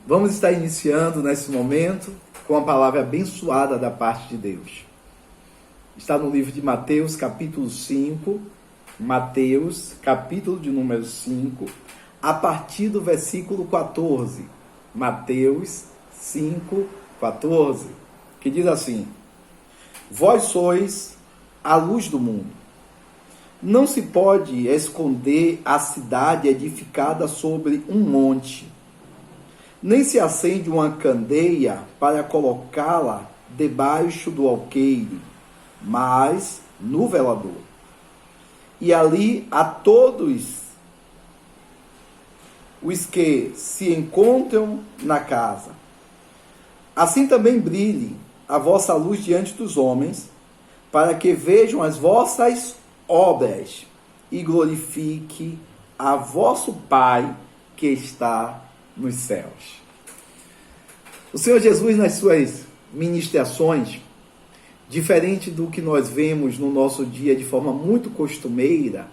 Vamos estar iniciando nesse momento com a palavra abençoada da parte de Deus. Está no livro de Mateus, capítulo 5, Mateus, capítulo de número 5, a partir do versículo 14. Mateus 5, 14, que diz assim: Vós sois a luz do mundo. Não se pode esconder a cidade edificada sobre um monte, nem se acende uma candeia para colocá-la debaixo do alqueire, mas no velador. E ali a todos os que se encontram na casa. Assim também brilhe a vossa luz diante dos homens, para que vejam as vossas obras e glorifique a vosso Pai que está nos céus. O Senhor Jesus, nas suas ministrações, diferente do que nós vemos no nosso dia de forma muito costumeira,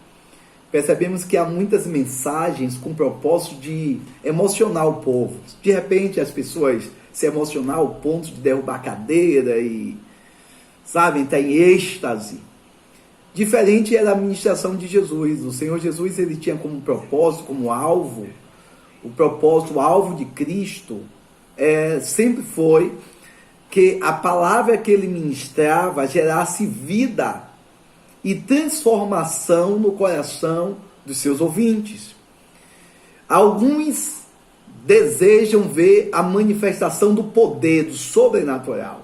percebemos que há muitas mensagens com propósito de emocionar o povo. De repente as pessoas se emocionar ao ponto de derrubar a cadeira e, entrar em êxtase. Diferente era a ministração de Jesus. O Senhor Jesus, ele tinha como propósito, como alvo, o alvo de Cristo, sempre foi que a palavra que ele ministrava gerasse vida e transformação no coração dos seus ouvintes. Alguns desejam ver a manifestação do poder, do sobrenatural,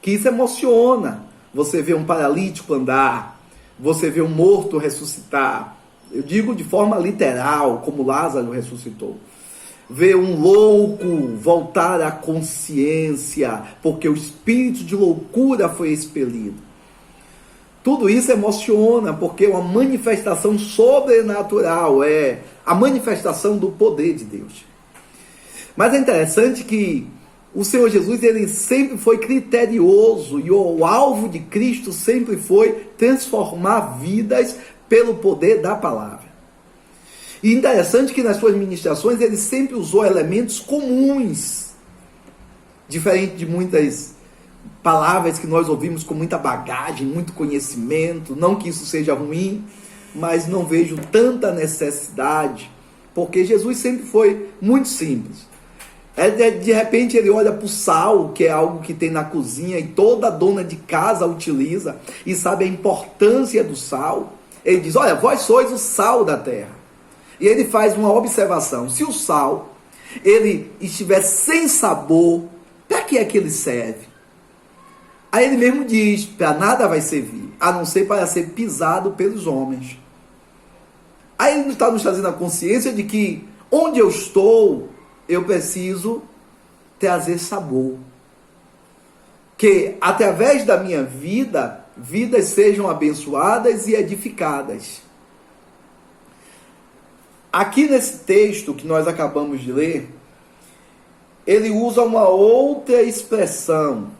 que isso emociona. Você vê um paralítico andar, você vê um morto ressuscitar. Eu digo de forma literal, como Lázaro ressuscitou. Ver um louco voltar à consciência, porque o espírito de loucura foi expelido. Tudo isso emociona, porque é uma manifestação sobrenatural, é a manifestação do poder de Deus. Mas é interessante que o Senhor Jesus, ele sempre foi criterioso, e o alvo de Cristo sempre foi transformar vidas pelo poder da palavra. E interessante que nas suas ministrações ele sempre usou elementos comuns, diferente de muitas palavras que nós ouvimos com muita bagagem, muito conhecimento. Não que isso seja ruim, mas não vejo tanta necessidade, porque Jesus sempre foi muito simples. De repente ele olha para o sal, que é algo que tem na cozinha e toda dona de casa utiliza, e sabe a importância do sal. Ele diz: olha, vós sois o sal da terra. E ele faz uma observação: se o sal ele estiver sem sabor, para que é que ele serve? Aí ele mesmo diz: para nada vai servir, a não ser para ser pisado pelos homens. Aí ele está nos trazendo a consciência de que onde eu estou, eu preciso trazer sabor. Que através da minha vida, vidas sejam abençoadas e edificadas. Aqui nesse texto que nós acabamos de ler, ele usa uma outra expressão.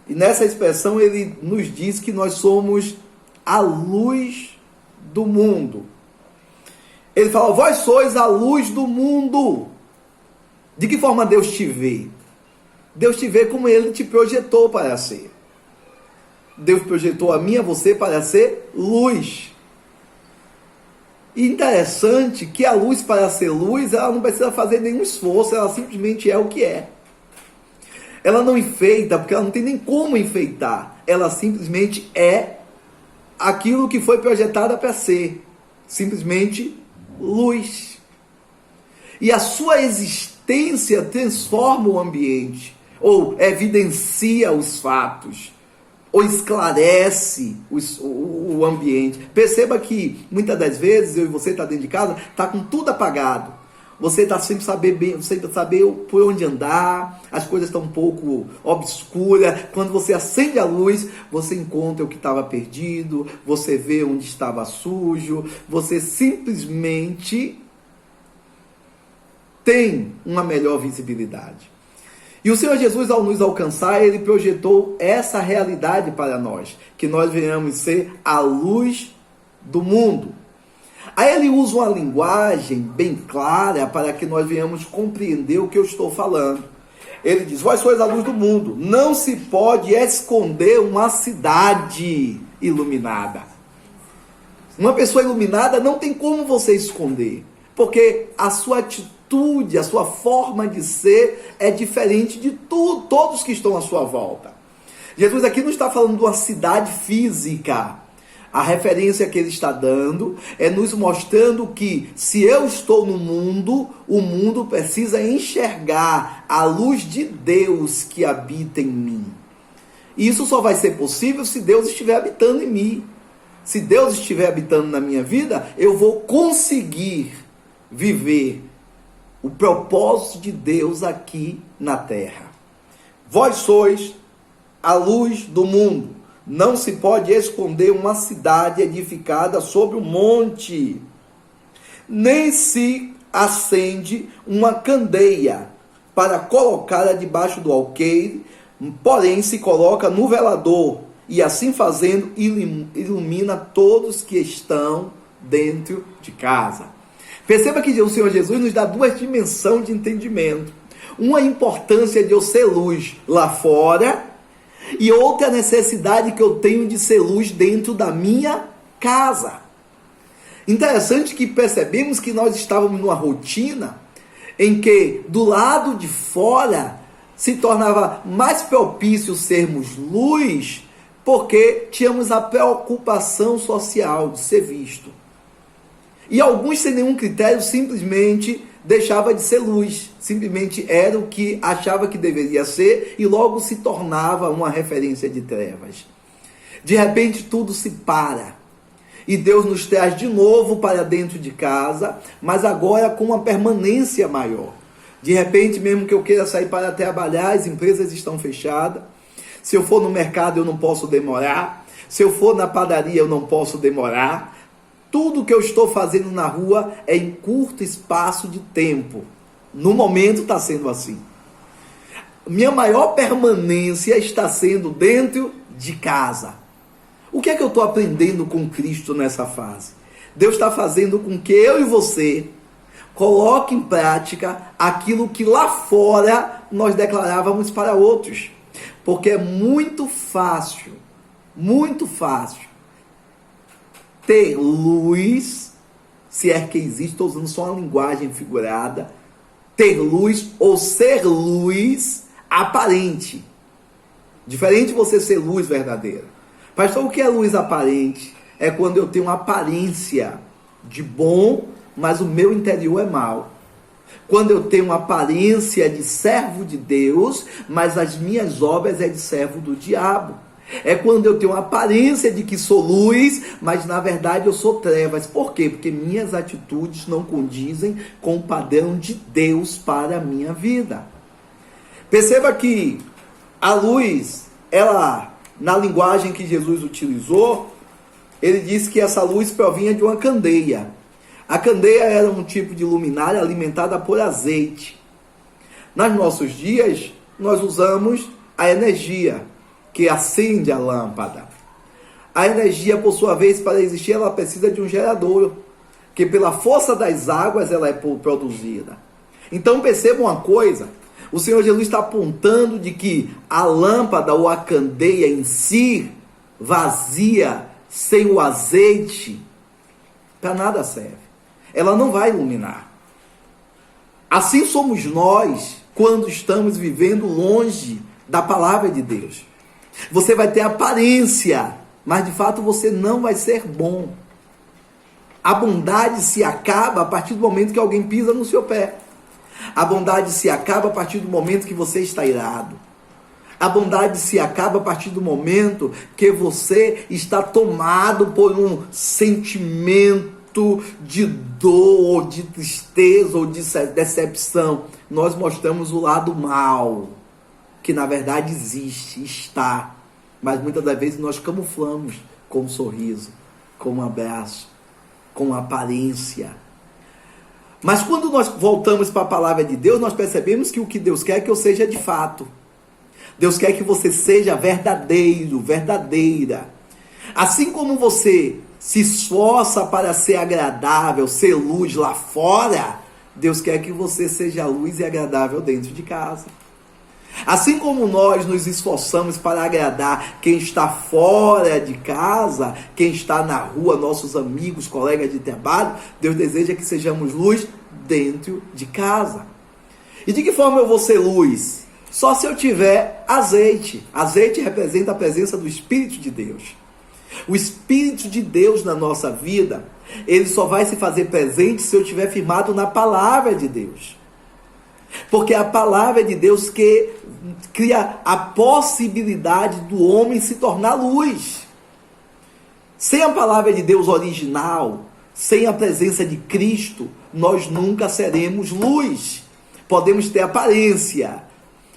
E nessa expressão ele nos diz que nós somos a luz do mundo. Ele fala: vós sois a luz do mundo. De que forma Deus te vê? Deus te vê como ele te projetou para ser. Deus projetou a mim e a você para ser luz. E interessante que a luz, para ser luz, ela não precisa fazer nenhum esforço, ela simplesmente é o que é. Ela não enfeita, porque ela não tem nem como enfeitar. Ela simplesmente é aquilo que foi projetada para ser. Simplesmente luz. E a sua existência transforma o ambiente, ou evidencia os fatos, ou esclarece o ambiente. Perceba que muitas das vezes eu e você está dentro de casa, está com tudo apagado. Você está sem saber por onde andar, as coisas estão um pouco obscuras. Quando você acende a luz, você encontra o que estava perdido, você vê onde estava sujo, você simplesmente tem uma melhor visibilidade. E o Senhor Jesus, ao nos alcançar, ele projetou essa realidade para nós, que nós venhamos ser a luz do mundo. Aí ele usa uma linguagem bem clara para que nós venhamos compreender o que eu estou falando. Ele diz: vós sois a luz do mundo. Não se pode esconder uma cidade iluminada. Uma pessoa iluminada não tem como você esconder, porque a sua atitude, a sua forma de ser é diferente de todos que estão à sua volta. Jesus aqui não está falando de uma cidade física. A referência que ele está dando é nos mostrando que se eu estou no mundo, o mundo precisa enxergar a luz de Deus que habita em mim. E isso só vai ser possível se Deus estiver habitando em mim. Se Deus estiver habitando na minha vida, eu vou conseguir viver o propósito de Deus aqui na terra. Vós sois a luz do mundo. Não se pode esconder uma cidade edificada sobre um monte, nem se acende uma candeia para colocá-la debaixo do alqueire, porém se coloca no velador, e assim fazendo ilumina todos que estão dentro de casa. Perceba que o Senhor Jesus nos dá duas dimensões de entendimento. Uma importância de eu ser luz lá fora, e outra necessidade que eu tenho de ser luz dentro da minha casa. Interessante que percebemos que nós estávamos numa rotina em que do lado de fora se tornava mais propício sermos luz, porque tínhamos a preocupação social de ser visto. E alguns, sem nenhum critério, simplesmente deixava de ser luz, simplesmente era o que achava que deveria ser e logo se tornava uma referência de trevas. De repente tudo se para e Deus nos traz de novo para dentro de casa, mas agora com uma permanência maior. De repente, mesmo que eu queira sair para trabalhar, as empresas estão fechadas. Se eu for no mercado eu não posso demorar, se eu for na padaria eu não posso demorar. Tudo que eu estou fazendo na rua é em curto espaço de tempo. No momento está sendo assim. Minha maior permanência está sendo dentro de casa. O que é que eu estou aprendendo com Cristo nessa fase? Deus está fazendo com que eu e você coloque em prática aquilo que lá fora nós declarávamos para outros. Porque é muito fácil ter luz, se é que existe, estou usando só uma linguagem figurada, ter luz ou ser luz aparente. Diferente de você ser luz verdadeira. Pastor, o que é luz aparente? É quando eu tenho uma aparência de bom, mas o meu interior é mau. Quando eu tenho uma aparência de servo de Deus, mas as minhas obras é de servo do diabo. É quando eu tenho a aparência de que sou luz, mas na verdade eu sou trevas. Por quê? Porque minhas atitudes não condizem com o padrão de Deus para a minha vida. Perceba que a luz, ela, na linguagem que Jesus utilizou, ele disse que essa luz provinha de uma candeia. A candeia era um tipo de luminária alimentada por azeite. Nos nossos dias, nós usamos a energia que acende a lâmpada. A energia, por sua vez, para existir, ela precisa de um gerador, que pela força das águas ela é produzida. Então perceba uma coisa, o Senhor Jesus está apontando de que a lâmpada ou a candeia em si, vazia, sem o azeite, para nada serve. Ela não vai iluminar. Assim somos nós, quando estamos vivendo longe da palavra de Deus. Você vai ter aparência, mas de fato você não vai ser bom. A bondade se acaba a partir do momento que alguém pisa no seu pé. A bondade se acaba a partir do momento que você está irado. A bondade se acaba a partir do momento que você está tomado por um sentimento de dor, ou de tristeza, ou de decepção. Nós mostramos o lado mal, que na verdade existe, está, mas muitas das vezes nós camuflamos com um sorriso, com um abraço, com aparência. Mas quando nós voltamos para a palavra de Deus, nós percebemos que o que Deus quer é que eu seja de fato. Deus quer que você seja verdadeiro, verdadeira. Assim como você se esforça para ser agradável, ser luz lá fora, Deus quer que você seja luz e agradável dentro de casa. Assim como nós nos esforçamos para agradar quem está fora de casa, quem está na rua, nossos amigos, colegas de trabalho, Deus deseja que sejamos luz dentro de casa. E de que forma eu vou ser luz? Só se eu tiver azeite. Azeite representa a presença do Espírito de Deus. O Espírito de Deus na nossa vida, ele só vai se fazer presente se eu estiver firmado na palavra de Deus. Porque é a palavra de Deus que cria a possibilidade do homem se tornar luz. Sem a palavra de Deus original, sem a presença de Cristo, nós nunca seremos luz. Podemos ter aparência,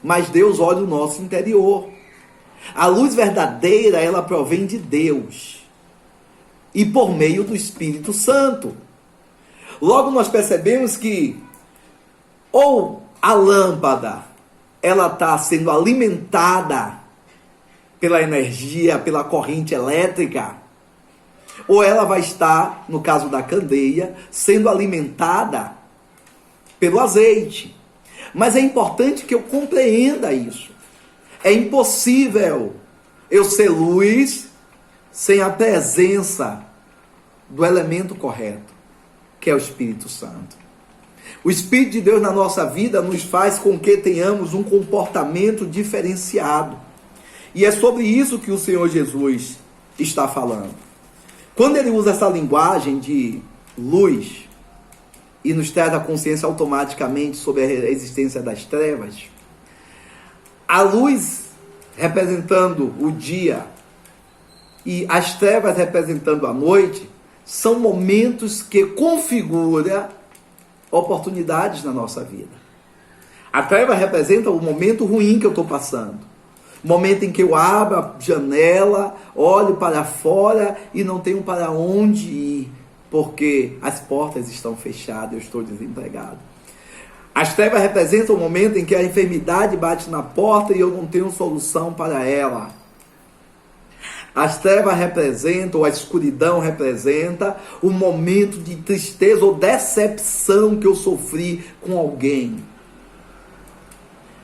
mas Deus olha o nosso interior. A luz verdadeira, ela provém de Deus e por meio do Espírito Santo. Logo nós percebemos que ou a lâmpada, ela está sendo alimentada pela energia, pela corrente elétrica, ou ela vai estar, no caso da candeia, sendo alimentada pelo azeite. Mas é importante que eu compreenda isso. É impossível eu ser luz sem a presença do elemento correto, que é o Espírito Santo. O Espírito de Deus na nossa vida nos faz com que tenhamos um comportamento diferenciado. E é sobre isso que o Senhor Jesus está falando. Quando ele usa essa linguagem de luz e nos traz a consciência automaticamente sobre a existência das trevas, a luz representando o dia e as trevas representando a noite, são momentos que configuram oportunidades na nossa vida. A treva representa o momento ruim que eu estou passando. O momento em que eu abro a janela, olho para fora e não tenho para onde ir, porque as portas estão fechadas, eu estou desempregado. As trevas representam o momento em que a enfermidade bate na porta e eu não tenho solução para ela. As trevas representam, ou a escuridão representa, o momento de tristeza ou decepção que eu sofri com alguém.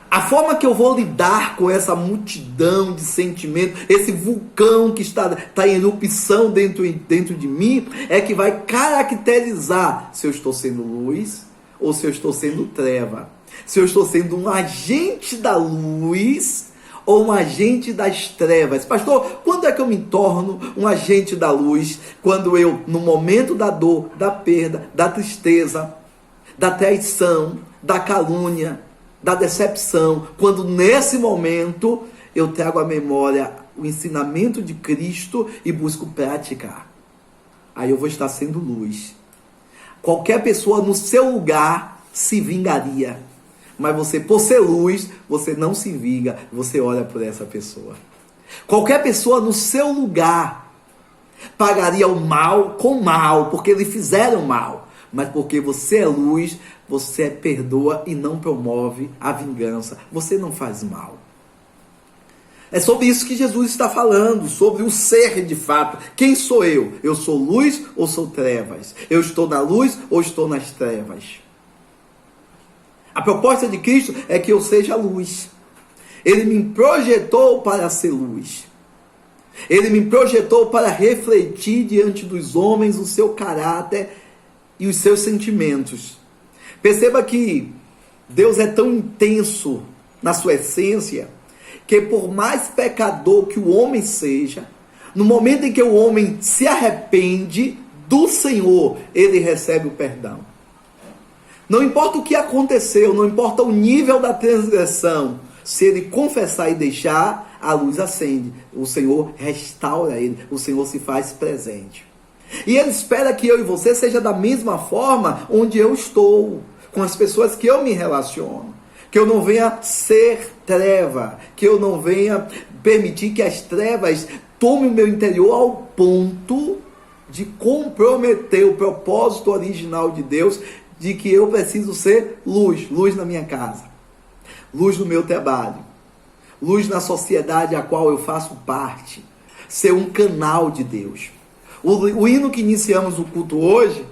A forma que eu vou lidar com essa multidão de sentimentos, esse vulcão que está em erupção dentro de mim, é que vai caracterizar se eu estou sendo luz ou se eu estou sendo treva. Se eu estou sendo um agente da luz ou um agente das trevas. Pastor, quando é que eu me torno um agente da luz? Quando eu, no momento da dor, da perda, da tristeza, da traição, da calúnia, da decepção, quando nesse momento eu trago à memória o ensinamento de Cristo e busco praticar. Aí eu vou estar sendo luz. Qualquer pessoa no seu lugar se vingaria. Mas você, por ser luz, você não se vinga, você olha por essa pessoa. Qualquer pessoa no seu lugar pagaria o mal com mal, porque lhe fizeram mal. Mas porque você é luz, você perdoa e não promove a vingança. Você não faz mal. É sobre isso que Jesus está falando, sobre o ser de fato. Quem sou eu? Eu sou luz ou sou trevas? Eu estou na luz ou estou nas trevas? A proposta de Cristo é que eu seja luz. Ele me projetou para ser luz. Ele me projetou para refletir diante dos homens o seu caráter e os seus sentimentos. Perceba que Deus é tão intenso na sua essência, que por mais pecador que o homem seja, no momento em que o homem se arrepende do Senhor, ele recebe o perdão. Não importa o que aconteceu, não importa o nível da transgressão, se ele confessar e deixar, a luz acende. O Senhor restaura ele, o Senhor se faz presente. E ele espera que eu e você seja da mesma forma onde eu estou, com as pessoas que eu me relaciono. Que eu não venha ser treva, que eu não venha permitir que as trevas tomem o meu interior ao ponto de comprometer o propósito original de Deus, de que eu preciso ser luz, luz na minha casa, luz no meu trabalho, luz na sociedade a qual eu faço parte, ser um canal de Deus. O hino que iniciamos o culto hoje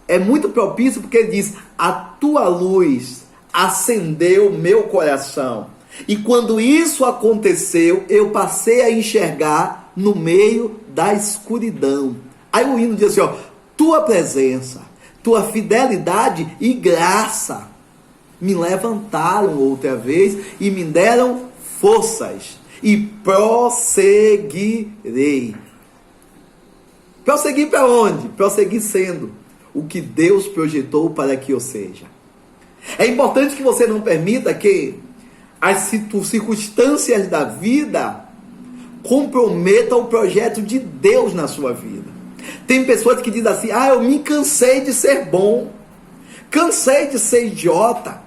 é muito propício porque ele diz: a tua luz acendeu meu coração. E quando isso aconteceu, eu passei a enxergar no meio da escuridão. Aí o hino diz assim, ó: tua presença, tua fidelidade e graça me levantaram outra vez e me deram forças. E prosseguirei. Prosseguir para onde? Prosseguir sendo o que Deus projetou para que eu seja. É importante que você não permita que as circunstâncias da vida comprometam o projeto de Deus na sua vida. Tem pessoas que dizem assim: eu me cansei de ser bom, cansei de ser idiota,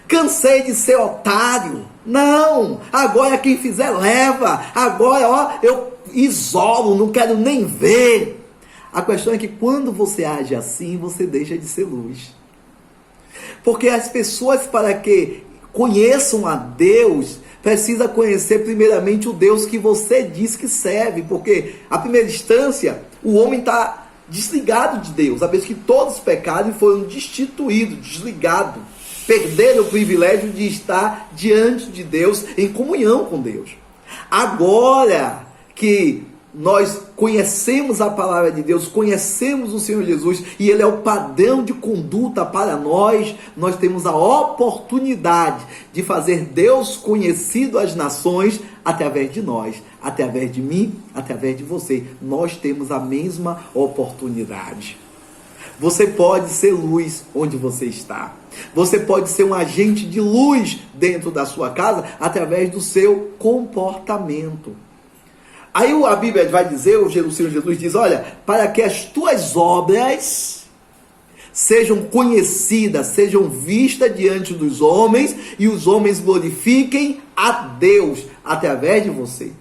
cansei de ser otário. Não, agora quem fizer leva, agora eu isolo, não quero nem ver. A questão é que quando você age assim, você deixa de ser luz. Porque as pessoas, para que conheçam a Deus, precisa conhecer primeiramente o Deus que você diz que serve. Porque, à primeira instância, o homem está desligado de Deus. A vez que todos pecaram e foram destituídos, desligados. Perderam o privilégio de estar diante de Deus, em comunhão com Deus. Agora que nós conhecemos a palavra de Deus, conhecemos o Senhor Jesus, e Ele é o padrão de conduta para nós, nós temos a oportunidade de fazer Deus conhecido às nações através de nós, através de mim, através de você. Nós temos a mesma oportunidade. Você pode ser luz onde você está. Você pode ser um agente de luz dentro da sua casa através do seu comportamento. Aí a Bíblia vai dizer, o Senhor Jesus diz: olha, para que as tuas obras sejam conhecidas, sejam vistas diante dos homens, e os homens glorifiquem a Deus através de você.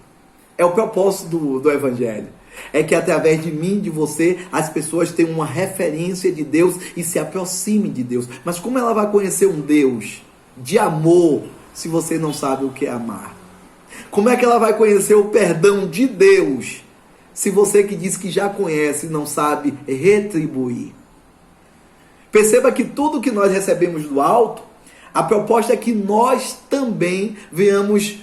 É o propósito do Evangelho. É que através de mim, de você, as pessoas tenham uma referência de Deus e se aproximem de Deus. Mas como ela vai conhecer um Deus de amor se você não sabe o que é amar? Como é que ela vai conhecer o perdão de Deus se você que diz que já conhece não sabe retribuir? Perceba que tudo que nós recebemos do alto, a proposta é que nós também venhamos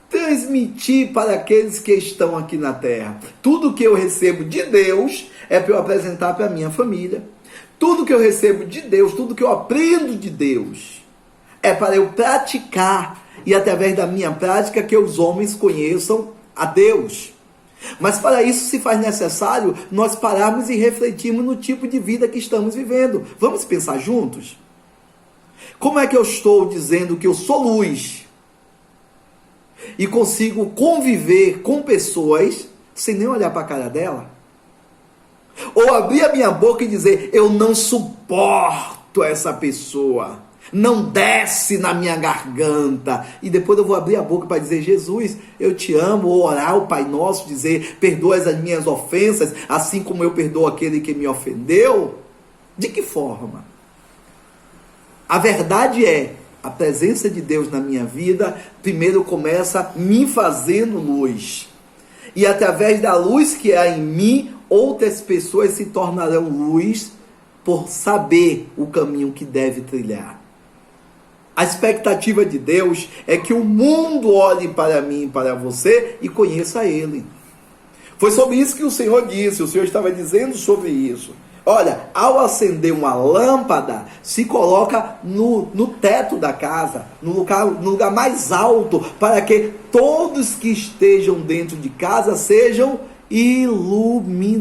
transmitir para aqueles que estão aqui na terra. Tudo que eu recebo de Deus é para eu apresentar para a minha família. Tudo que eu recebo de Deus, tudo que eu aprendo de Deus, é para eu praticar, e através da minha prática que os homens conheçam a Deus. Mas para isso se faz necessário nós pararmos e refletirmos no tipo de vida que estamos vivendo. Vamos pensar juntos? Como é que eu estou dizendo que eu sou luz e consigo conviver com pessoas sem nem olhar para a cara dela? Ou abrir a minha boca e dizer: eu não suporto essa pessoa, não desce na minha garganta, e depois eu vou abrir a boca para dizer: Jesus, eu te amo, ou orar o Pai Nosso, dizer: perdoa as minhas ofensas, assim como eu perdoo aquele que me ofendeu? De que forma? A verdade é, a presença de Deus na minha vida, primeiro começa me fazendo luz. E através da luz que há em mim, outras pessoas se tornarão luz por saber o caminho que deve trilhar. A expectativa de Deus é que o mundo olhe para mim e para você e conheça Ele. Foi sobre isso que o Senhor disse, o Senhor estava dizendo sobre isso. Olha, ao acender uma lâmpada, se coloca no teto da casa, no lugar mais alto, para que todos que estejam dentro de casa sejam iluminados.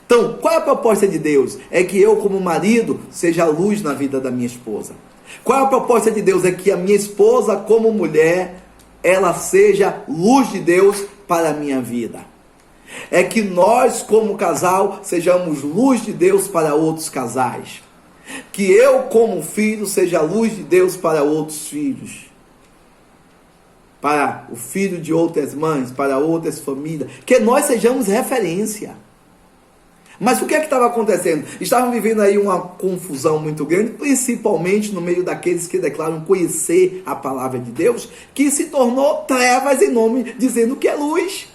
Então, qual é a proposta de Deus? É que eu, como marido, seja luz na vida da minha esposa. Qual é a proposta de Deus? É que a minha esposa, como mulher, ela seja luz de Deus para a minha vida. É que nós, como casal, sejamos luz de Deus para outros casais. Que eu, como filho, seja luz de Deus para outros filhos. Para o filho de outras mães, para outras famílias. Que nós sejamos referência. Mas o que é que estava acontecendo? Estavam vivendo aí uma confusão muito grande, principalmente no meio daqueles que declaram conhecer a palavra de Deus, que se tornou trevas em nome, dizendo que é luz.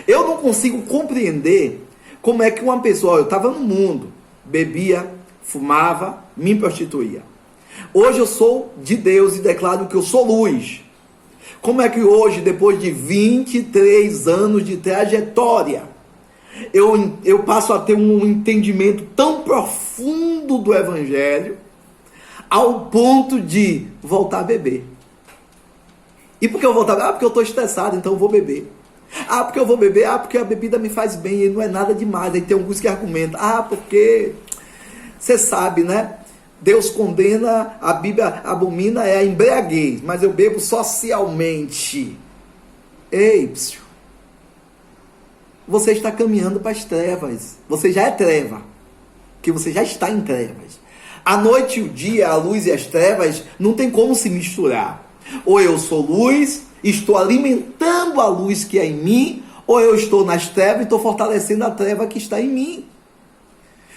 Eu não consigo compreender como é que uma pessoa, eu estava no mundo, bebia, fumava, me prostituía. Hoje eu sou de Deus e declaro que eu sou luz. Como é que hoje, depois de 23 anos de trajetória, eu passo a ter um entendimento tão profundo do Evangelho, ao ponto de voltar a beber? E por que eu voltar a beber? Porque eu estou estressado, então eu vou beber. Porque eu vou beber? Porque a bebida me faz bem, e não é nada demais. Aí tem alguns que argumentam, porque você sabe, né? Deus condena, a Bíblia abomina é a embriaguez, mas eu bebo socialmente. Ei, psiu. Você está caminhando para as trevas. Você já é treva, que você já está em trevas. A noite e o dia, a luz e as trevas, não tem como se misturar. Ou eu sou luz, estou alimentando a luz que é em mim, ou eu estou nas trevas e estou fortalecendo a treva que está em mim.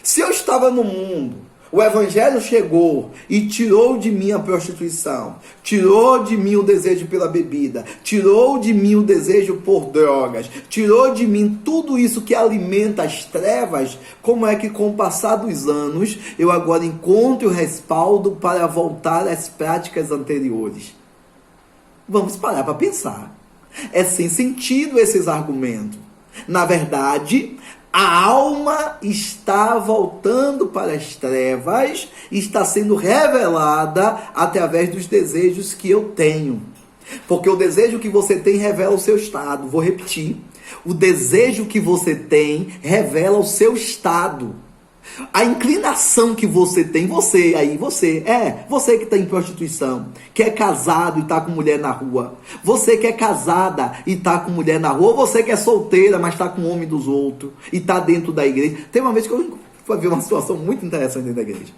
Se eu estava no mundo, o Evangelho chegou e tirou de mim a prostituição, tirou de mim o desejo pela bebida, tirou de mim o desejo por drogas, tirou de mim tudo isso que alimenta as trevas. Como é que com o passar dos anos eu agora encontro o respaldo para voltar às práticas anteriores? Vamos parar para pensar. É sem sentido esses argumentos. Na verdade, a alma está voltando para as trevas, está sendo revelada através dos desejos que eu tenho. Porque o desejo que você tem revela o seu estado. Vou repetir. O desejo que você tem revela o seu estado. A inclinação que você tem, você que está em prostituição, que é casado e está com mulher na rua, você que é casada e está com mulher na rua, ou você que é solteira, mas está com o homem dos outros e está dentro da igreja. Tem uma vez que eu vi uma situação muito interessante dentro da igreja.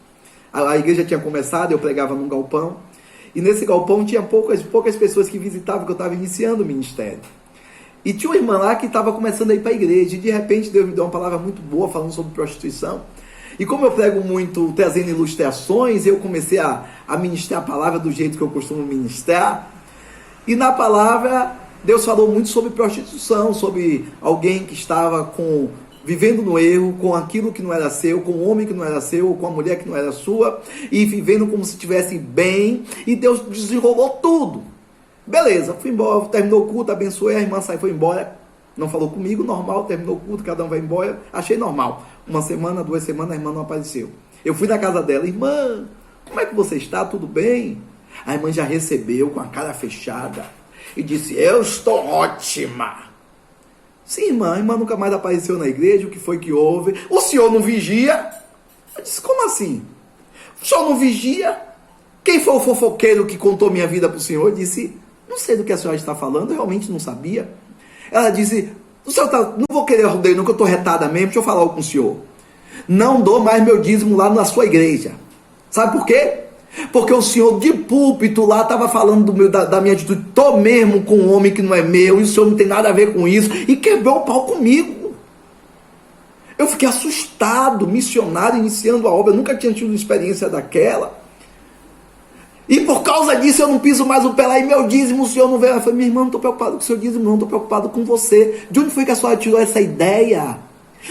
A igreja tinha começado, eu pregava num galpão, e nesse galpão tinha poucas pessoas que visitavam, que eu estava iniciando o ministério. E tinha uma irmã lá que estava começando a ir para a igreja, e de repente Deus me deu uma palavra muito boa falando sobre prostituição. E como eu prego muito trazendo ilustrações, eu comecei a ministrar a palavra do jeito que eu costumo ministrar. E na palavra, Deus falou muito sobre prostituição, sobre alguém que estava vivendo no erro, com aquilo que não era seu, com o homem que não era seu, com a mulher que não era sua, e vivendo como se estivesse bem, e Deus desenrolou tudo. Beleza, fui embora, terminou o culto, abençoei, a irmã foi embora. Não falou comigo, normal, terminou o culto, cada um vai embora, achei normal. 1 semana, 2 semanas, a irmã não apareceu. Eu fui na casa dela, irmã, como é que você está? Tudo bem? A irmã já recebeu com a cara fechada e disse, eu estou ótima. Sim, irmã, a irmã nunca mais apareceu na igreja, o que foi que houve? O senhor não vigia? Eu disse, como assim? O senhor não vigia? Quem foi o fofoqueiro que contou minha vida para o senhor? Eu disse, não sei do que a senhora está falando, eu realmente não sabia. Ela disse, o senhor não vou querer rodeio, não, que eu estou retada mesmo, deixa eu falar com o senhor. Não dou mais meu dízimo lá na sua igreja. Sabe por quê? Porque o senhor de púlpito lá estava falando da minha atitude, estou mesmo com um homem que não é meu, e o senhor não tem nada a ver com isso, e quebrou o pau comigo. Eu fiquei assustado, missionário, iniciando a obra, eu nunca tinha tido uma experiência daquela. E por causa disso eu não piso mais o pé lá, e meu dízimo o senhor não veio. Eu falei, minha irmã, não estou preocupado com o seu dízimo, não, estou preocupado com você. De onde foi que a senhora tirou essa ideia?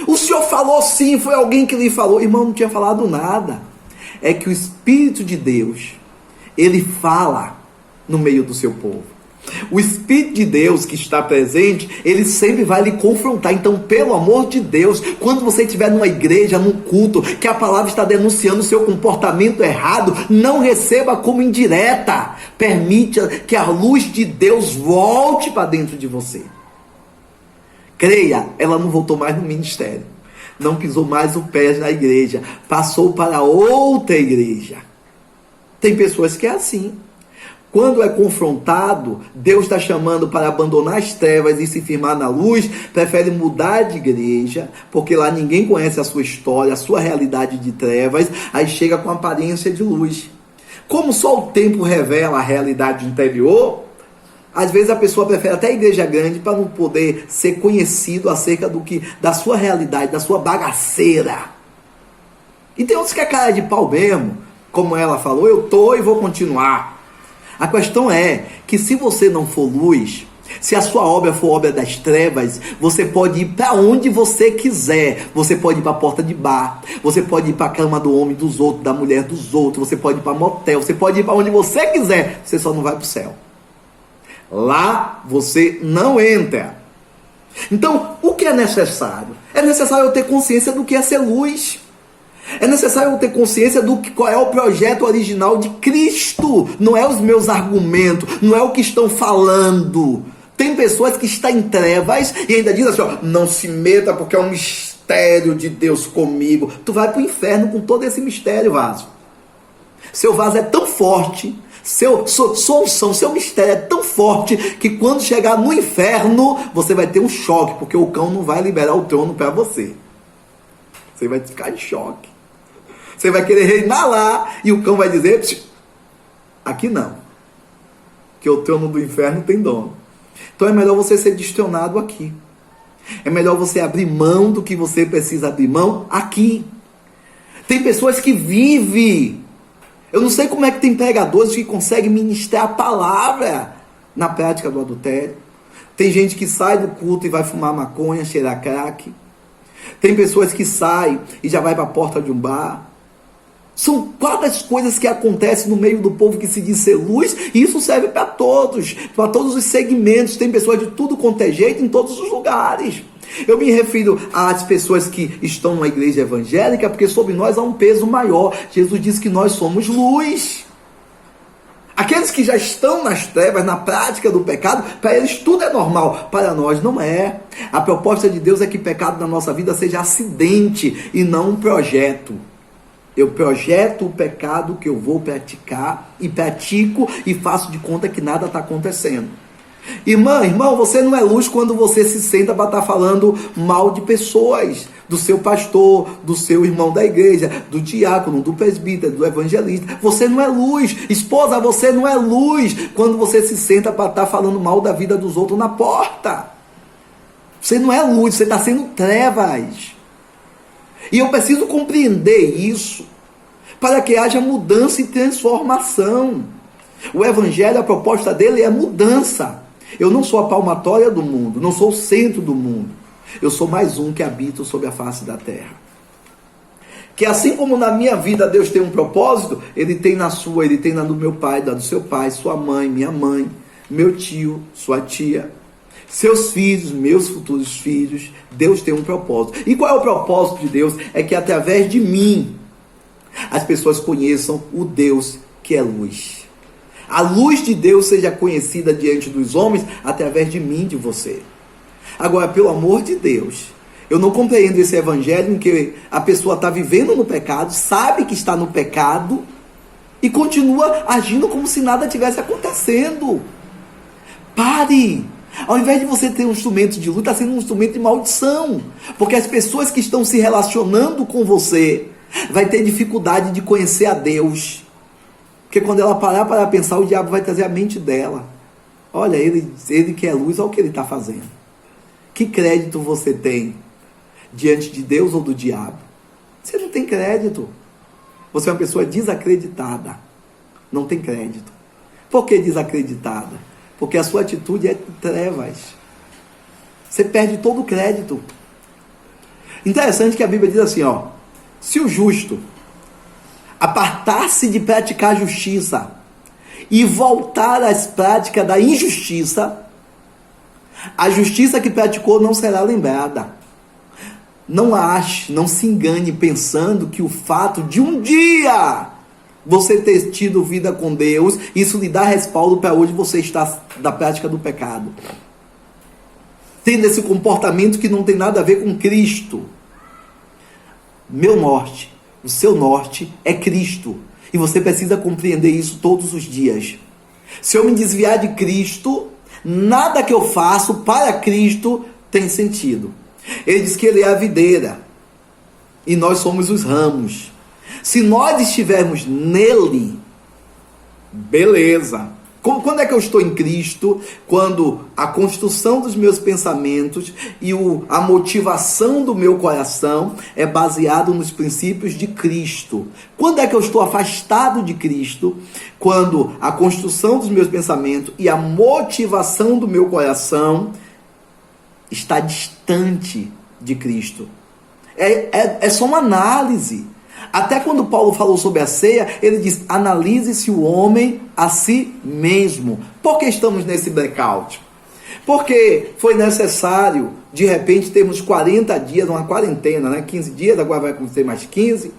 O senhor falou sim, foi alguém que lhe falou. Irmão, não tinha falado nada. É que o Espírito de Deus, ele fala no meio do seu povo. O Espírito de Deus que está presente, ele sempre vai lhe confrontar. Então, pelo amor de Deus, quando você estiver numa igreja, num culto, que a palavra está denunciando o seu comportamento errado, não receba como indireta. Permita que a luz de Deus volte para dentro de você. Creia, ela não voltou mais no ministério. Não pisou mais o pé na igreja. Passou para outra igreja. Tem pessoas que é assim. Quando é confrontado, Deus está chamando para abandonar as trevas e se firmar na luz, prefere mudar de igreja, porque lá ninguém conhece a sua história, a sua realidade de trevas, aí chega com aparência de luz. Como só o tempo revela a realidade interior, às vezes a pessoa prefere até a igreja grande para não poder ser conhecido acerca da sua realidade, da sua bagaceira. E tem outros que é cara de pau mesmo, como ela falou, eu tô e vou continuar. A questão é que se você não for luz, Se a sua obra for obra das trevas, você pode ir para onde você quiser. Você pode ir para a porta de bar, você pode ir para a cama do homem dos outros, da mulher dos outros, você pode ir para motel, você pode ir para onde você quiser, você só não vai para o céu. Lá você não entra. Então, o que é necessário? É necessário eu ter consciência do que é ser luz. É necessário eu ter consciência do que, qual é o projeto original de Cristo. Não é os meus argumentos, não é o que estão falando. Tem pessoas que estão em trevas e ainda dizem assim, ó, não se meta porque é um mistério de Deus comigo. Tu vai para o inferno com todo esse mistério, vaso. Seu vaso é tão forte, seu mistério é tão forte que quando chegar no inferno, você vai ter um choque, porque o cão não vai liberar o trono para você. Você vai ficar em choque. Você vai querer reinar lá e o cão vai dizer, aqui não, que o trono do inferno tem dono. Então é melhor você ser destronado aqui. É melhor você abrir mão do que você precisa abrir mão aqui. Tem pessoas que vivem. Eu não sei como é que tem pregadores que conseguem ministrar a palavra na prática do adultério. Tem gente que sai do culto e vai fumar maconha, cheirar crack. Tem pessoas que saem e já vai para a porta de um bar. São várias coisas que acontecem no meio do povo que se diz ser luz, e isso serve para todos os segmentos. Tem pessoas de tudo quanto é jeito em todos os lugares. Eu me refiro às pessoas que estão na igreja evangélica, porque sobre nós há um peso maior. Jesus disse que nós somos luz. Aqueles que já estão nas trevas, na prática do pecado, para eles tudo é normal, para nós não é. A proposta de Deus é que pecado na nossa vida seja acidente e não um projeto. Eu projeto o pecado que eu vou praticar e pratico e faço de conta que nada está acontecendo. Irmão, você não é luz quando você se senta para estar falando mal de pessoas, do seu pastor, do seu irmão da igreja, do diácono, do presbítero, do evangelista. Você não é luz. Esposa, você não é luz quando você se senta para estar falando mal da vida dos outros na porta. Você não é luz, você está sendo trevas. E eu preciso compreender isso para que haja mudança e transformação. O evangelho, a proposta dele é mudança. Eu não sou a palmatória do mundo, não sou o centro do mundo. Eu sou mais um que habita sobre a face da terra. Que assim como na minha vida Deus tem um propósito, Ele tem na sua, Ele tem na do meu pai, da do seu pai, sua mãe, minha mãe, meu tio, sua tia, seus filhos, meus futuros filhos. Deus tem um propósito. E qual é o propósito de Deus? É que através de mim as pessoas conheçam o Deus que é luz. A luz de Deus seja conhecida diante dos homens através de mim, de você. Agora, pelo amor de Deus, eu não compreendo esse evangelho em que a pessoa está vivendo no pecado, sabe que está no pecado e continua agindo como se nada tivesse acontecendo. Pare! Ao invés de você ter um instrumento de luz, está sendo um instrumento de maldição. Porque as pessoas que estão se relacionando com você vai ter dificuldade de conhecer a Deus. Porque quando ela parar para pensar, o diabo vai trazer a mente dela. Olha, ele que é luz, olha o que ele está fazendo. Que crédito você tem diante de Deus ou do diabo? Você não tem crédito. Você é uma pessoa desacreditada. Não tem crédito. Por que desacreditada? Porque a sua atitude é trevas. Você perde todo o crédito. Interessante que a Bíblia diz assim, ó. Se o justo apartar-se de praticar a justiça e voltar às práticas da injustiça, a justiça que praticou não será lembrada. Não ache, não se engane pensando que o fato de um dia você ter tido vida com Deus, isso lhe dá respaldo para hoje você estar da prática do pecado. Tendo esse comportamento que não tem nada a ver com Cristo. Meu norte, o seu norte é Cristo. E você precisa compreender isso todos os dias. Se eu me desviar de Cristo, nada que eu faço para Cristo tem sentido. Ele diz que Ele é a videira e nós somos os ramos. Se nós estivermos nele, beleza, Quando é que eu estou em Cristo? Quando a construção dos meus pensamentos e a motivação do meu coração é baseado nos princípios de Cristo. Quando é que eu estou afastado de Cristo? Quando a construção dos meus pensamentos e a motivação do meu coração está distante de Cristo. É só uma análise. Até quando Paulo falou sobre a ceia, ele diz: analise-se o homem a si mesmo. Por que estamos nesse blackout? Porque foi necessário, de repente, termos 40 dias, uma quarentena, né? 15 dias, agora vai acontecer mais 15,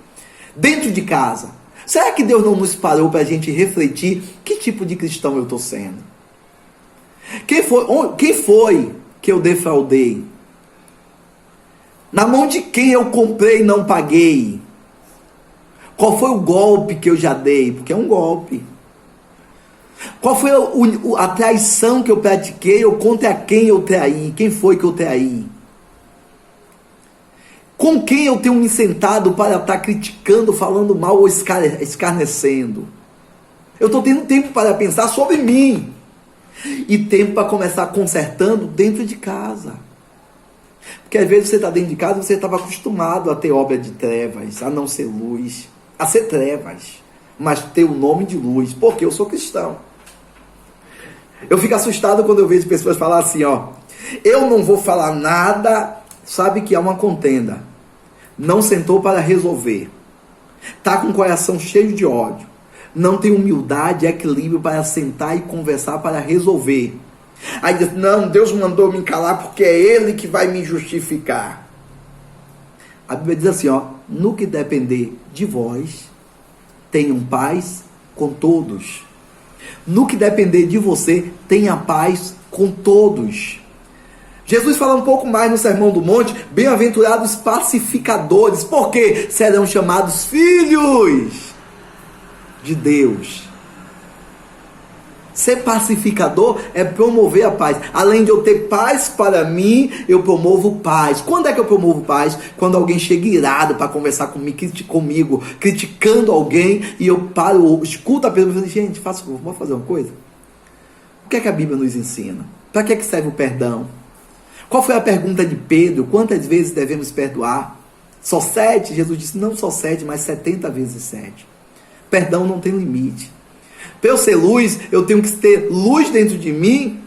dentro de casa. Será que Deus não nos parou para a gente refletir que tipo de cristão eu estou sendo? Quem foi que eu defraudei? Na mão de quem eu comprei e não paguei? Qual foi o golpe que eu já dei? Porque é um golpe. Qual foi a traição que eu pratiquei ou contra quem eu traí? Quem foi que eu traí? Com quem eu tenho me sentado para estar criticando, falando mal ou escarnecendo? Eu estou tendo tempo para pensar sobre mim. E tempo para começar consertando dentro de casa. Porque às vezes você está dentro de casa e você estava acostumado a ter obra de trevas, a não ser luz, a ser trevas, mas ter o nome de luz, porque eu sou cristão. Eu fico assustado quando eu vejo pessoas falar assim, eu não vou falar nada, sabe que há uma contenda, não sentou para resolver, está com o coração cheio de ódio, não tem humildade e equilíbrio para sentar e conversar para resolver. Aí diz: não, Deus mandou me calar porque é Ele que vai me justificar. A Bíblia diz assim, no que depender de vós, tenham paz com todos. No que depender de você, tenha paz com todos. Jesus fala um pouco mais no Sermão do Monte: bem-aventurados pacificadores, porque serão chamados filhos de Deus. Ser pacificador é promover a paz. Além de eu ter paz para mim, eu promovo paz. Quando é que eu promovo paz? Quando alguém chega irado para conversar comigo, criticando alguém, e eu paro, escuto a pessoa e falo: gente, vamos fazer uma coisa? O que é que a Bíblia nos ensina? Para que serve o perdão? Qual foi a pergunta de Pedro? Quantas vezes devemos perdoar? Só 7? Jesus disse: não só 7, mas 70 vezes 7. Perdão não tem limite. Para eu ser luz, eu tenho que ter luz dentro de mim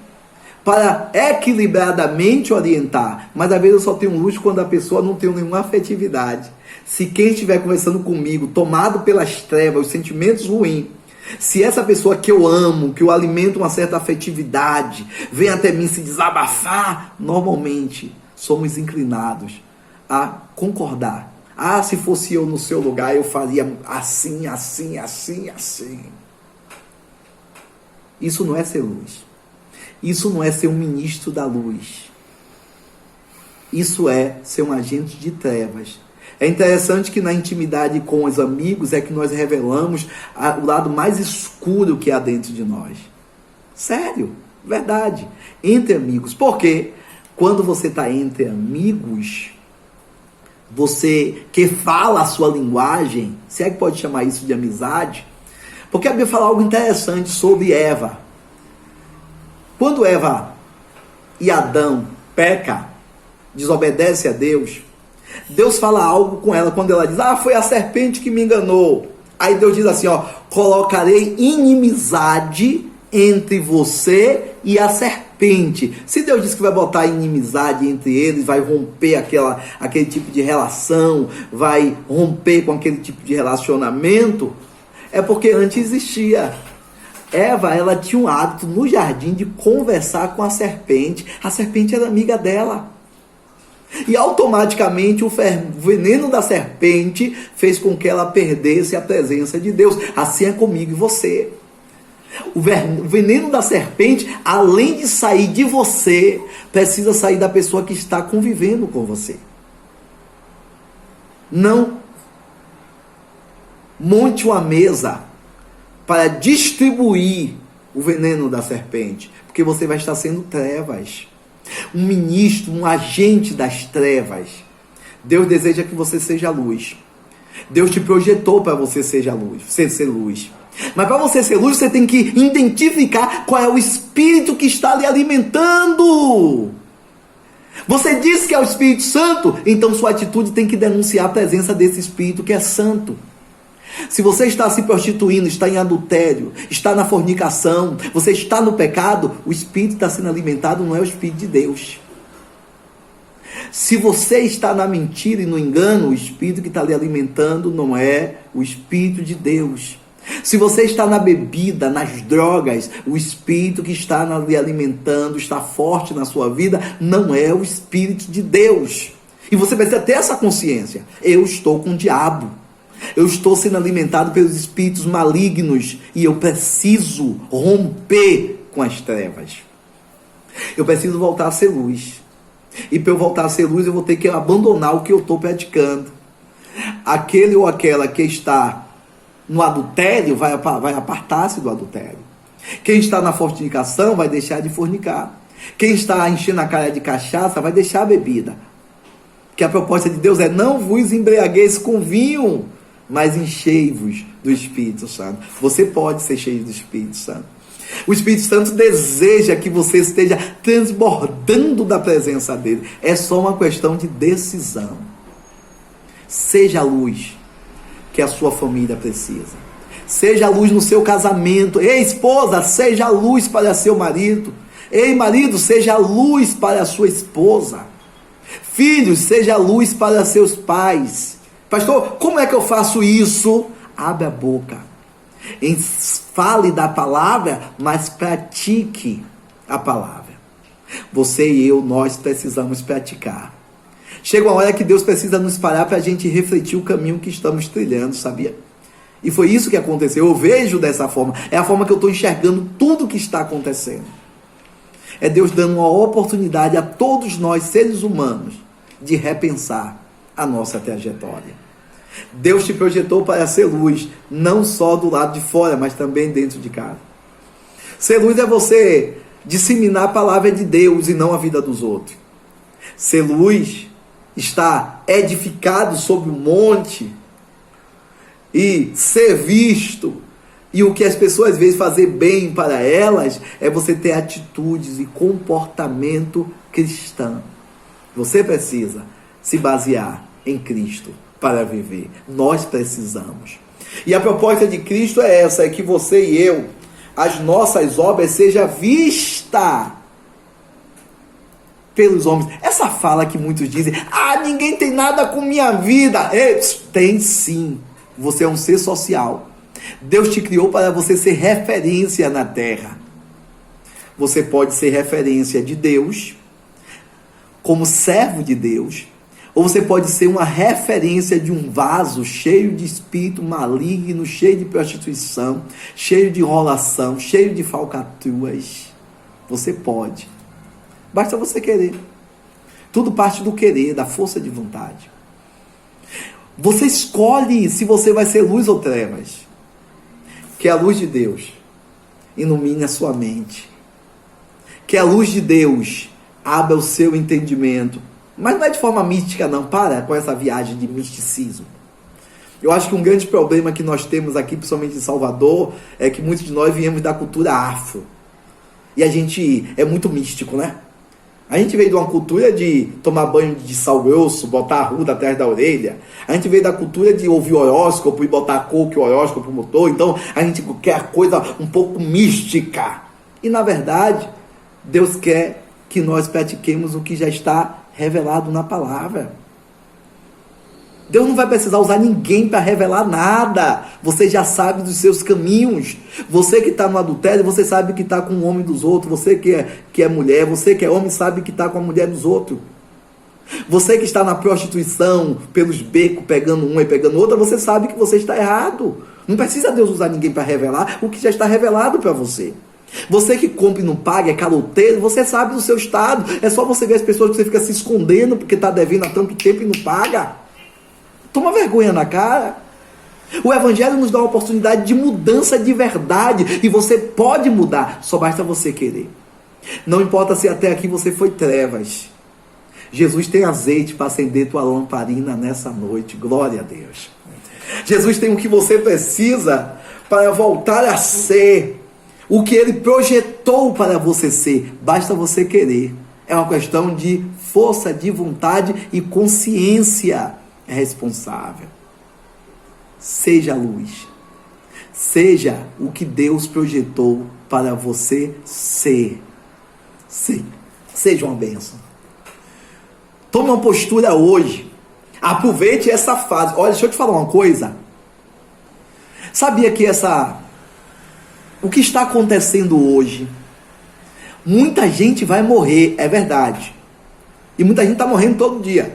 para equilibradamente orientar. Mas às vezes eu só tenho luz quando a pessoa não tem nenhuma afetividade. Se quem estiver conversando comigo, tomado pelas trevas, os sentimentos ruins, se essa pessoa que eu amo, que eu alimento uma certa afetividade, vem até mim se desabafar, normalmente somos inclinados a concordar. Se fosse eu no seu lugar, eu faria assim, assim, assim, assim. Isso não é ser luz. Isso não é ser um ministro da luz. Isso é ser um agente de trevas. É interessante que na intimidade com os amigos é que nós revelamos o lado mais escuro que há dentro de nós. Sério, verdade. Entre amigos. Porque quando você está entre amigos, você que fala a sua linguagem, se é que pode chamar isso de amizade, porque a Bíblia fala algo interessante sobre Eva. Quando Eva e Adão peca, desobedece a Deus, Deus fala algo com ela quando ela diz: foi a serpente que me enganou. Aí Deus diz assim, colocarei inimizade entre você e a serpente. Se Deus diz que vai botar inimizade entre eles, vai romper aquele tipo de relação, vai romper com aquele tipo de relacionamento, é porque antes existia. Eva, ela tinha um hábito no jardim de conversar com a serpente. A serpente era amiga dela. E automaticamente o veneno da serpente fez com que ela perdesse a presença de Deus. Assim é comigo e você. O veneno da serpente, além de sair de você, precisa sair da pessoa que está convivendo com você. Não monte uma mesa para distribuir o veneno da serpente, porque você vai estar sendo trevas. Um ministro, um agente das trevas. Deus deseja que você seja luz. Deus te projetou para você ser luz. Mas para você ser luz, você tem que identificar qual é o espírito que está lhe alimentando. Você diz que é o Espírito Santo, então sua atitude tem que denunciar a presença desse Espírito que é santo. Se você está se prostituindo, está em adultério, está na fornicação, você está no pecado, o Espírito está sendo alimentado, não é o Espírito de Deus. Se você está na mentira e no engano, o Espírito que está lhe alimentando não é o Espírito de Deus. Se você está na bebida, nas drogas, o Espírito que está lhe alimentando, está forte na sua vida, não é o Espírito de Deus. E você precisa ter essa consciência. Eu estou com o diabo. Eu estou sendo alimentado pelos espíritos malignos e eu preciso romper com as trevas. Eu preciso voltar a ser luz. E para eu voltar a ser luz, eu vou ter que abandonar o que eu estou praticando. Aquele ou aquela que está no adultério vai apartar-se do adultério. Quem está na fornicação vai deixar de fornicar. Quem está enchendo a cara de cachaça vai deixar a bebida. Que a proposta de Deus é: não vos embriagueis com vinho, mas enchei-vos do Espírito Santo. Você pode ser cheio do Espírito Santo. O Espírito Santo deseja que você esteja transbordando da presença dele. É só uma questão de decisão. Seja a luz que a sua família precisa. Seja a luz no seu casamento. Ei, esposa, seja a luz para seu marido. Ei, marido, seja a luz para a sua esposa. Filhos, seja a luz para seus pais. Pastor, como é que eu faço isso? Abre a boca. Fale da palavra, mas pratique a palavra. Você e eu, nós precisamos praticar. Chega uma hora que Deus precisa nos parar para a gente refletir o caminho que estamos trilhando, sabia? E foi isso que aconteceu. Eu vejo dessa forma. É a forma que eu estou enxergando tudo o que está acontecendo. É Deus dando uma oportunidade a todos nós, seres humanos, de repensar a nossa trajetória. Deus te projetou para ser luz, não só do lado de fora, mas também dentro de casa. Ser luz é você disseminar a palavra de Deus e não a vida dos outros. Ser luz está edificado sobre um monte e ser visto. E o que as pessoas às vezes fazer bem para elas é você ter atitudes e comportamento cristão. Você precisa se basear em Cristo para viver. Nós precisamos. E a proposta de Cristo é essa, é que você e eu, as nossas obras sejam vistas pelos homens. Essa fala que muitos dizem: ninguém tem nada com minha vida. Tem sim. Você é um ser social. Deus te criou para você ser referência na terra. Você pode ser referência de Deus, como servo de Deus, ou você pode ser uma referência de um vaso cheio de espírito maligno, cheio de prostituição, cheio de enrolação, cheio de falcatruas. Você pode. Basta você querer. Tudo parte do querer, da força de vontade. Você escolhe se você vai ser luz ou trevas. Que a luz de Deus ilumine a sua mente. Que a luz de Deus abra o seu entendimento. Mas não é de forma mística, não. Para com essa viagem de misticismo. Eu acho que um grande problema que nós temos aqui, principalmente em Salvador, é que muitos de nós viemos da cultura afro. E a gente é muito místico, né? A gente veio de uma cultura de tomar banho de sal grosso, botar a ruda atrás da orelha. A gente veio da cultura de ouvir horóscopo e botar a cor que o horóscopo botou. Então, a gente quer a coisa um pouco mística. E, na verdade, Deus quer que nós pratiquemos o que já está revelado na palavra. Deus não vai precisar usar ninguém para revelar nada. Você já sabe dos seus caminhos. Você que está no adultério, você sabe que está com o homem dos outros. Você que é mulher, você que é homem, sabe que está com a mulher dos outros. Você que está na prostituição, pelos becos, pegando uma e pegando outra, você sabe que você está errado. Não precisa Deus usar ninguém para revelar o que já está revelado para você. Você que compra e não paga, é caloteiro, você sabe do seu estado. É só você ver as pessoas que você fica se escondendo porque está devendo há tanto tempo e não paga. Toma vergonha na cara. O Evangelho nos dá uma oportunidade de mudança de verdade. E você pode mudar. Só basta você querer. Não importa se até aqui você foi trevas. Jesus tem azeite para acender tua lamparina nessa noite. Glória a Deus. Jesus tem o que você precisa para voltar a ser o que Ele projetou para você ser. Basta você querer. É uma questão de força de vontade e consciência responsável. Seja a luz. Seja o que Deus projetou para você ser. Seja uma bênção. Tome uma postura hoje. Aproveite essa fase. Olha, deixa eu te falar uma coisa. Sabia que o que está acontecendo hoje, muita gente vai morrer, é verdade. E muita gente está morrendo todo dia.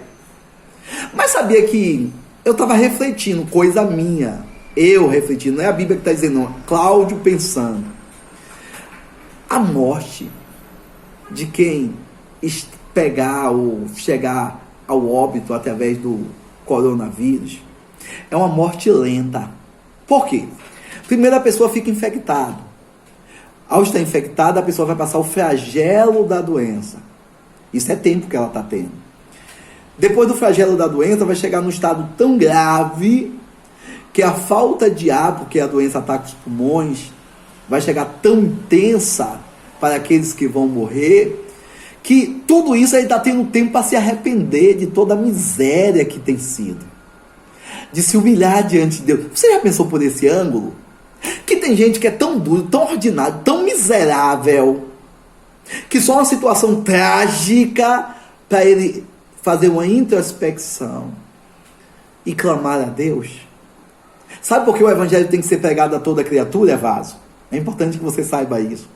Mas sabia que eu estava refletindo, coisa minha. Eu refletindo, não é a Bíblia que está dizendo, não. Cláudio pensando. A morte de quem pegar ou chegar ao óbito através do coronavírus é uma morte lenta. Por quê? Primeiro a pessoa fica infectada. Ao estar infectada, a pessoa vai passar o flagelo da doença. Isso é tempo que ela está tendo. Depois do flagelo da doença, vai chegar num estado tão grave que a falta de ar, porque a doença ataca os pulmões, vai chegar tão intensa para aqueles que vão morrer, que tudo isso aí está tendo tempo para se arrepender de toda a miséria que tem sido. De se humilhar diante de Deus. Você já pensou por esse ângulo? Que tem gente que é tão duro, tão ordinário, tão miserável, que só uma situação trágica para ele fazer uma introspecção e clamar a Deus. Sabe por que o evangelho tem que ser pregado a toda criatura, Vaso? É importante que você saiba isso.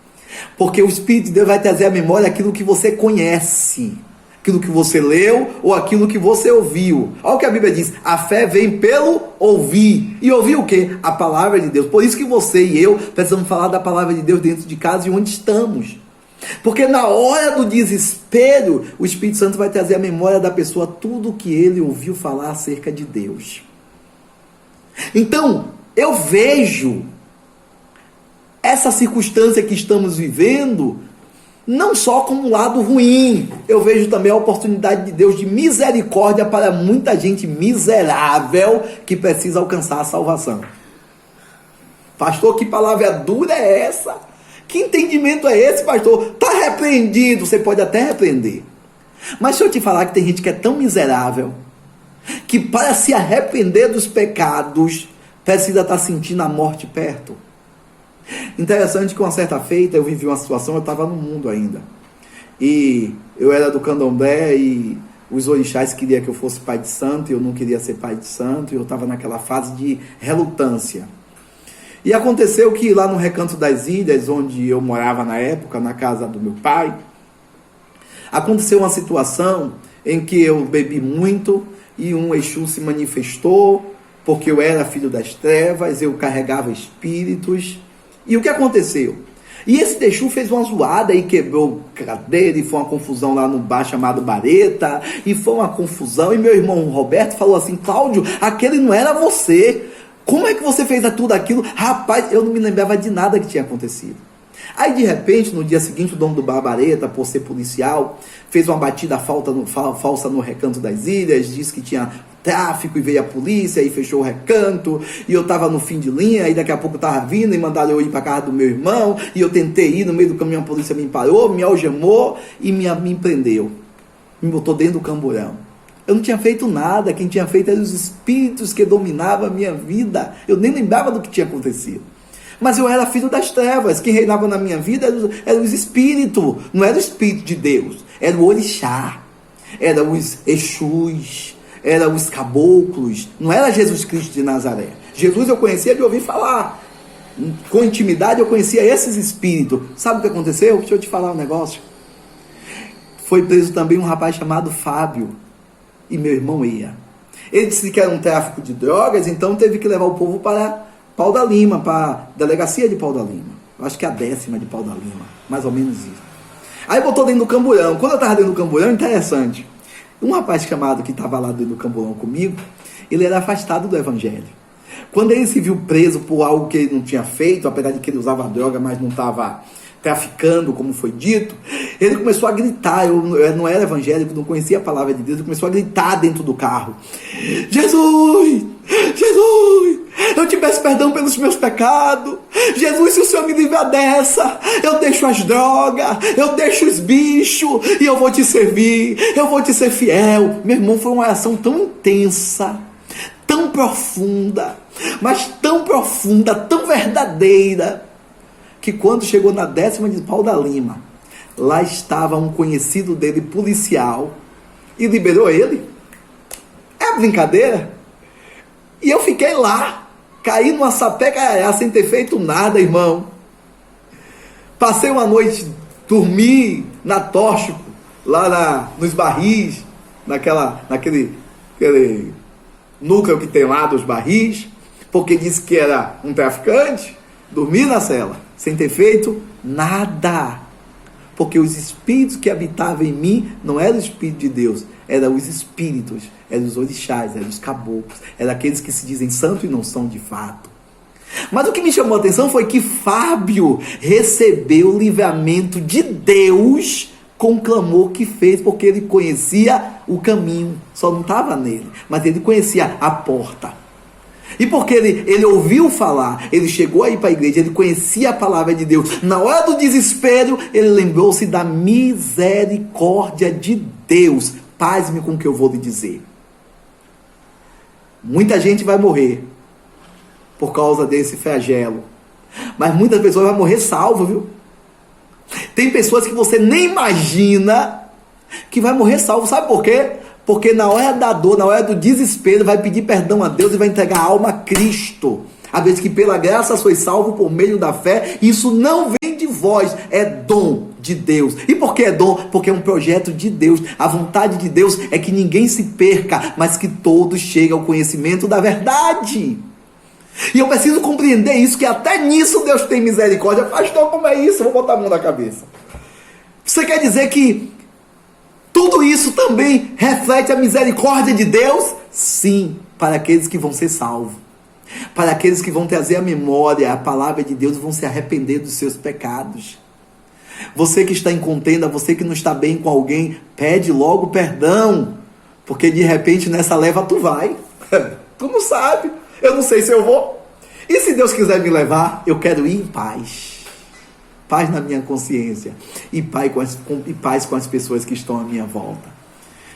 Porque o Espírito de Deus vai trazer à memória aquilo que você conhece, aquilo que você leu ou aquilo que você ouviu. Olha o que a Bíblia diz: a fé vem pelo ouvir. E ouvir o quê? A palavra de Deus. Por isso que você e eu precisamos falar da palavra de Deus dentro de casa e onde estamos. Porque na hora do desespero, o Espírito Santo vai trazer à memória da pessoa tudo o que ele ouviu falar acerca de Deus. Então, eu vejo essa circunstância que estamos vivendo não só como um lado ruim, eu vejo também a oportunidade de Deus de misericórdia para muita gente miserável que precisa alcançar a salvação. Pastor, que palavra dura é essa? Que entendimento é esse, pastor? Está repreendido. Você pode até repreender. Mas se eu te falar que tem gente que é tão miserável que para se arrepender dos pecados precisa estar sentindo a morte perto. Interessante que uma certa feita eu vivi uma situação, eu estava no mundo ainda. E eu era do candomblé e os orixás queriam que eu fosse pai de santo e eu não queria ser pai de santo. E eu estava naquela fase de relutância. E aconteceu que lá no Recanto das Ilhas, onde eu morava na época, na casa do meu pai, aconteceu uma situação em que eu bebi muito e um Exu se manifestou, porque eu era filho das trevas, eu carregava espíritos. E o que aconteceu? E esse Exu fez uma zoada e quebrou cadeira e foi uma confusão lá no bar chamado Bareta, e foi uma confusão, e meu irmão Roberto falou assim: Cláudio, aquele não era você. Como é que você fez tudo aquilo? Rapaz, eu não me lembrava de nada que tinha acontecido. Aí, de repente, no dia seguinte, o dono do bar Bareta, por ser policial, fez uma batida falsa no Recanto das Ilhas, disse que tinha tráfico e veio a polícia e fechou o recanto, e eu estava no fim de linha, e daqui a pouco eu estava vindo e mandaram eu ir para casa do meu irmão, e eu tentei ir, no meio do caminho a polícia me parou, me algemou e me prendeu. Me botou dentro do camburão. Eu não tinha feito nada, quem tinha feito eram os espíritos que dominavam a minha vida. Eu nem lembrava do que tinha acontecido. Mas eu era filho das trevas, quem reinava na minha vida eram os espíritos, não era o Espírito de Deus, era o orixá, eram os Exus, eram os caboclos, não era Jesus Cristo de Nazaré. Jesus eu conhecia de ouvir falar, com intimidade eu conhecia esses espíritos. Sabe o que aconteceu? Deixa eu te falar um negócio. Foi preso também um rapaz chamado Fábio, e meu irmão ia. Ele disse que era um tráfico de drogas, então teve que levar o povo para Pau da Lima, para a delegacia de Pau da Lima. Eu acho que é a 10ª de Pau da Lima, mais ou menos isso. Aí botou dentro do camburão. Quando eu estava dentro do camburão, interessante, um rapaz chamado que estava lá dentro do camburão comigo, ele era afastado do evangelho. Quando ele se viu preso por algo que ele não tinha feito, apesar de que ele usava droga, mas não estava traficando, como foi dito, ele começou a gritar. Eu não era evangélico, não conhecia a palavra de Deus, ele começou a gritar dentro do carro: Jesus! Jesus! Eu te peço perdão pelos meus pecados. Jesus, se o Senhor me livrar dessa, eu deixo as drogas, eu deixo os bichos e eu vou te servir, eu vou te ser fiel. Meu irmão, foi uma oração tão intensa, tão profunda, mas tão profunda, tão verdadeira, que quando chegou na 10ª de Pau da Lima, lá estava um conhecido dele, policial, e liberou ele. É brincadeira? E eu fiquei lá, caí numa sapeca sem ter feito nada, irmão. Passei uma noite, dormi na Tóxico, lá nos barris, naquele núcleo que tem lá dos barris, porque disse que era um traficante. Dormi na cela, sem ter feito nada. Porque os espíritos que habitavam em mim não eram o Espírito de Deus, eram os espíritos, eram os orixás, eram os caboclos, eram aqueles que se dizem santos e não são de fato. Mas o que me chamou a atenção foi que Fábio recebeu o livramento de Deus com o clamor que fez, porque ele conhecia o caminho, só não estava nele, mas ele conhecia a porta. E porque ele ouviu falar, ele chegou aí para a igreja, ele conhecia a palavra de Deus. Na hora do desespero, ele lembrou-se da misericórdia de Deus. Pasme com o que eu vou lhe dizer. Muita gente vai morrer por causa desse flagelo. Mas muitas pessoas vão morrer salvo, viu? Tem pessoas que você nem imagina que vai morrer salvo. Sabe por quê? Porque na hora da dor, na hora do desespero, vai pedir perdão a Deus e vai entregar a alma a Cristo. A vez que pela graça sois salvo por meio da fé, isso não vem de vós, é dom de Deus. E por que é dom? Porque é um projeto de Deus. A vontade de Deus é que ninguém se perca, mas que todos cheguem ao conhecimento da verdade. E eu preciso compreender isso, que até nisso Deus tem misericórdia. Pastor, como é isso? Eu vou botar a mão na cabeça. Você quer dizer que tudo isso também reflete a misericórdia de Deus? Sim, para aqueles que vão ser salvos. Para aqueles que vão trazer à memória a palavra de Deus e vão se arrepender dos seus pecados. Você que está em contenda, você que não está bem com alguém, pede logo perdão. Porque de repente nessa leva tu vai. Tu não sabe. Eu não sei se eu vou. E se Deus quiser me levar, eu quero ir em paz. Paz na minha consciência e paz com as pessoas que estão à minha volta.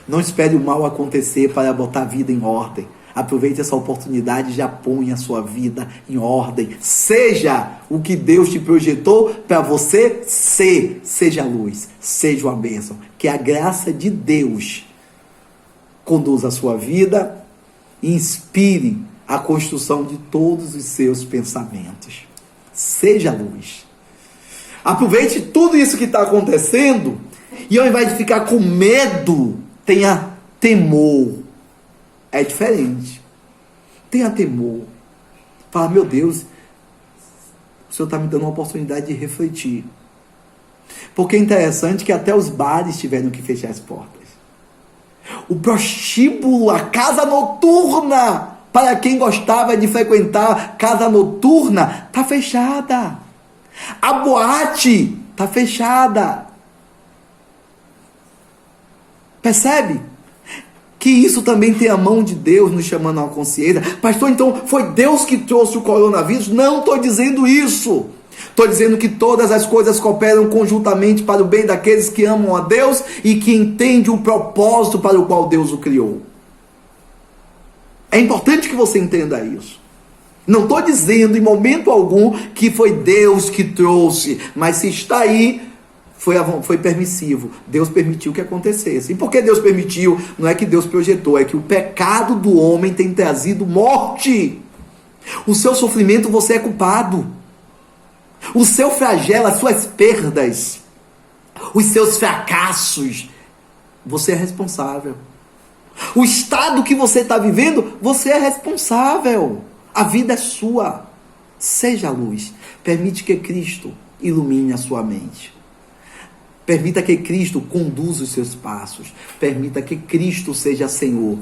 Não espere o mal acontecer para botar a vida em ordem. Aproveite essa oportunidade e já põe a sua vida em ordem. Seja o que Deus te projetou para você ser. Seja a luz, seja uma bênção. Que a graça de Deus conduza a sua vida e inspire a construção de todos os seus pensamentos. Seja a luz. Aproveite tudo isso que está acontecendo e ao invés de ficar com medo, tenha temor. É diferente. Tenha temor. Fala, meu Deus, o Senhor está me dando uma oportunidade de refletir. Porque é interessante que até os bares tiveram que fechar as portas. O prostíbulo, a casa noturna, para quem gostava de frequentar casa noturna, está fechada. A boate está fechada. Percebe? Que isso também tem a mão de Deus nos chamando à consciência. Pastor, então foi Deus que trouxe o coronavírus? Não estou dizendo isso. Estou dizendo que todas as coisas cooperam conjuntamente para o bem daqueles que amam a Deus e que entendem o propósito para o qual Deus o criou. É importante que você entenda isso. Não estou dizendo em momento algum que foi Deus que trouxe, mas se está aí, foi permissivo. Deus permitiu que acontecesse. E por que Deus permitiu? Não é que Deus projetou, é que o pecado do homem tem trazido morte. O seu sofrimento, você é culpado. O seu flagelo, as suas perdas, os seus fracassos, você é responsável. O estado que você está vivendo, você é responsável. A vida é sua. Seja a luz. Permite que Cristo ilumine a sua mente. Permita que Cristo conduza os seus passos. Permita que Cristo seja Senhor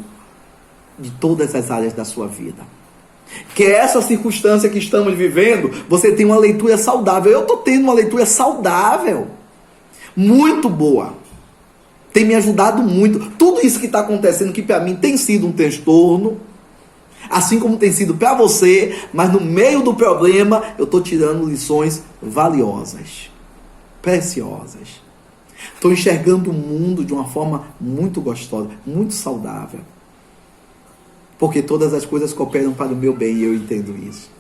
de todas as áreas da sua vida. Que essa circunstância que estamos vivendo, você tenha uma leitura saudável. Eu estou tendo uma leitura saudável. Muito boa. Tem me ajudado muito. Tudo isso que está acontecendo, que para mim tem sido um transtorno, Assim como tem sido para você, mas no meio do problema eu estou tirando lições valiosas, preciosas. Estou enxergando o mundo de uma forma muito gostosa, muito saudável. Porque todas as coisas cooperam para o meu bem e eu entendo isso.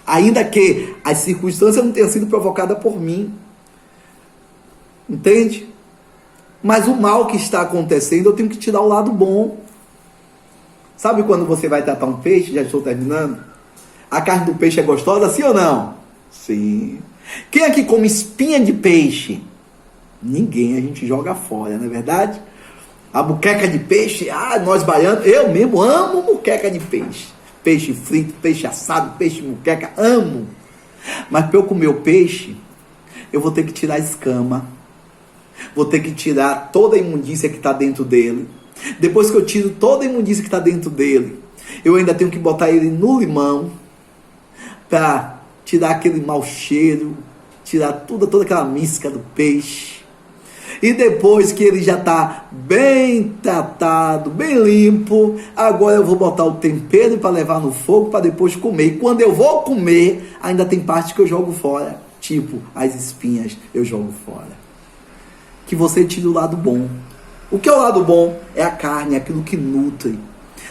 Ainda que as circunstâncias não tenham sido provocadas por mim. Entende? Mas o mal que está acontecendo, eu tenho que tirar o lado bom. Sabe quando você vai tratar um peixe? Já estou terminando. A carne do peixe é gostosa, sim ou não? Sim. Quem aqui come espinha de peixe? Ninguém, a gente joga fora, não é verdade? A muqueca de peixe, nós baianos, eu mesmo amo muqueca de peixe. Peixe frito, peixe assado, peixe muqueca, amo. Mas para eu comer o peixe, eu vou ter que tirar a escama. Vou ter que tirar toda a imundícia que está dentro dele. Depois que eu tiro toda a imundícia que está dentro dele, eu ainda tenho que botar ele no limão para tirar aquele mau cheiro, tirar toda aquela mística do peixe. E depois que ele já está bem tratado, bem limpo, agora eu vou botar o tempero para levar no fogo para depois comer. E quando eu vou comer, ainda tem parte que eu jogo fora. Tipo, as espinhas eu jogo fora. Que você tire o lado bom. O que é o lado bom? É a carne, é aquilo que nutre.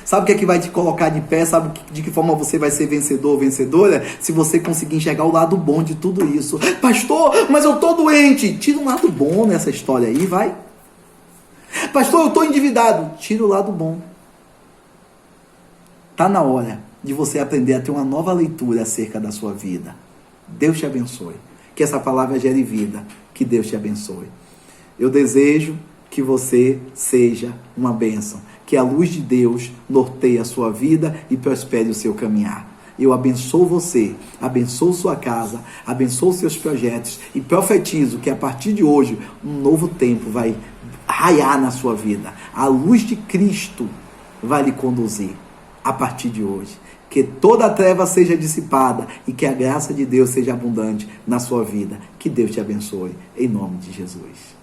Sabe o que é que vai te colocar de pé? Sabe de que forma você vai ser vencedor ou vencedora? Se você conseguir enxergar o lado bom de tudo isso. Pastor, mas eu estou doente. Tira um lado bom nessa história aí, vai. Pastor, eu estou endividado. Tira o lado bom. Está na hora de você aprender a ter uma nova leitura acerca da sua vida. Deus te abençoe. Que essa palavra gere vida. Que Deus te abençoe. Eu desejo que você seja uma bênção. Que a luz de Deus norteie a sua vida e prospere o seu caminhar. Eu abençoo você, abençoo sua casa, abençoo seus projetos e profetizo que a partir de hoje um novo tempo vai raiar na sua vida. A luz de Cristo vai lhe conduzir a partir de hoje. Que toda a treva seja dissipada e que a graça de Deus seja abundante na sua vida. Que Deus te abençoe, em nome de Jesus.